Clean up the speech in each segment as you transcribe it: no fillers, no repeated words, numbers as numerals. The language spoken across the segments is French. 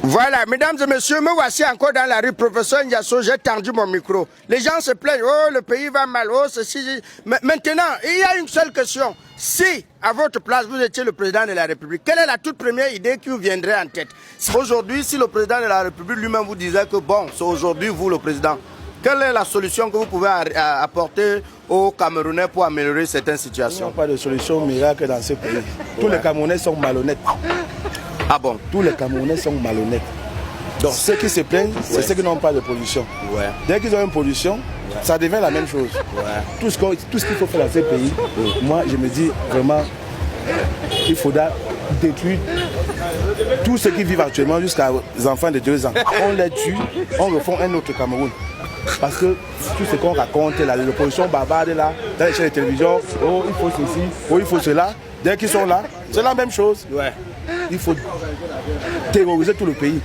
Voilà, mesdames et messieurs, me voici encore dans la rue, professeur Ndiasso, j'ai tendu mon micro. Les gens se plaignent, oh le pays va mal, oh ceci. Mais maintenant, il y a une seule question. Si, à votre place, vous étiez le président de la République, quelle est la toute première idée qui vous viendrait en tête? Aujourd'hui, si le président de la République lui-même vous disait que bon, c'est aujourd'hui vous le président, quelle est la solution que vous pouvez apporter aux Camerounais pour améliorer certaines situations? Il n'y a pas de solution miracle dans ce pays. Tous les Camerounais sont malhonnêtes. Ah bon? Tous les Camerounais sont malhonnêtes. Donc ceux qui se plaignent, c'est ceux qui n'ont pas de pollution. Dès qu'ils ont une pollution, ça devient la même chose. Tout ce qu'il faut faire dans ce pays, moi je me dis vraiment qu'il faudra détruire tous ceux qui vivent actuellement jusqu'aux enfants de 2 ans. On les tue, on refond un autre Cameroun. Parce que tout ce qu'on raconte, l'opposition bavarde là, dans les chaînes de télévision, oh il faut ceci, oh il faut cela, dès qu'ils sont là, c'est la même chose. Il faut terroriser tout le pays,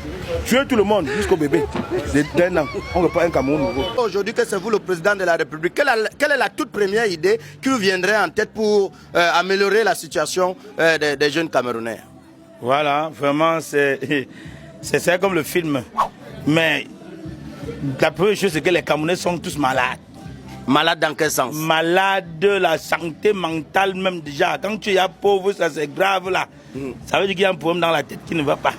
tuer tout le monde jusqu'au bébé d'1 an. On reprend un Cameroun nouveau. Aujourd'hui que c'est vous le président de la République, quelle est la toute première idée qui vous viendrait en tête pour améliorer la situation des jeunes Camerounais? Voilà, vraiment c'est comme le film. Mais la première chose c'est que les Camerounais sont tous malades. Malade dans quel sens? Malade de la santé mentale même déjà. Quand tu es pauvre, ça c'est grave là. Ça veut dire qu'il y a un problème dans la tête qui ne va pas.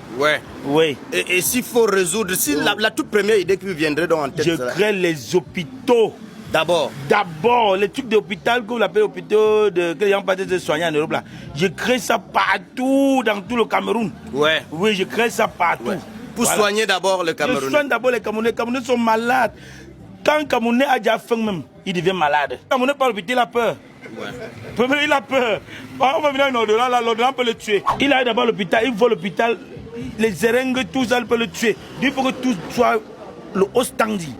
Oui. Et s'il faut résoudre, si la toute première idée qui vous viendrait donc en tête? Je crée les hôpitaux. D'abord, les trucs d'hôpital que vous appelez hôpitaux que les gens peuvent se soigner en Europe là. Je crée ça partout dans tout le Cameroun. Oui, je crée ça partout. Pour soigner d'abord le Cameroun. Je soigne d'abord les Camerounais. Les Camerounais sont malades. Quand un Camerounais a déjà faim même, il devient malade. Le Camerounais par l'hôpital, il a peur. Il a peur. On va venir à un ordonnant, là, l'ordonnant peut le tuer. Il arrive d'abord à l'hôpital, il voit l'hôpital, les seringues, tout ça, il peut le tuer. Il faut que tout soit le haut standing.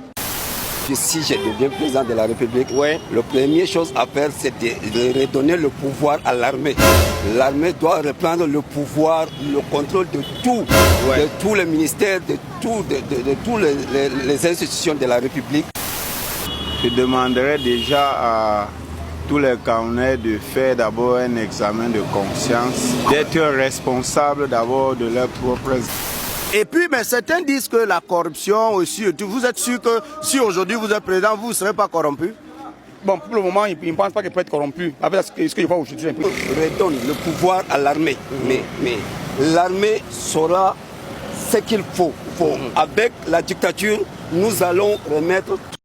Si je deviens président de la République, la première chose à faire, c'est de redonner le pouvoir à l'armée. L'armée doit reprendre le pouvoir, le contrôle de tout, de tous les ministères, de toutes les institutions de la République. Je demanderais déjà à tous les Camerounais de faire d'abord un examen de conscience, d'être responsables d'abord de leur propre... Et puis, mais certains disent que la corruption aussi, vous êtes sûr que si aujourd'hui vous êtes président, vous ne serez pas corrompu? Bon, pour le moment, il ne pense pas qu'il peut être corrompu. Avec ce que je vois aujourd'hui. Redonne le pouvoir à l'armée. Mais l'armée saura ce qu'il faut. Avec la dictature, nous allons remettre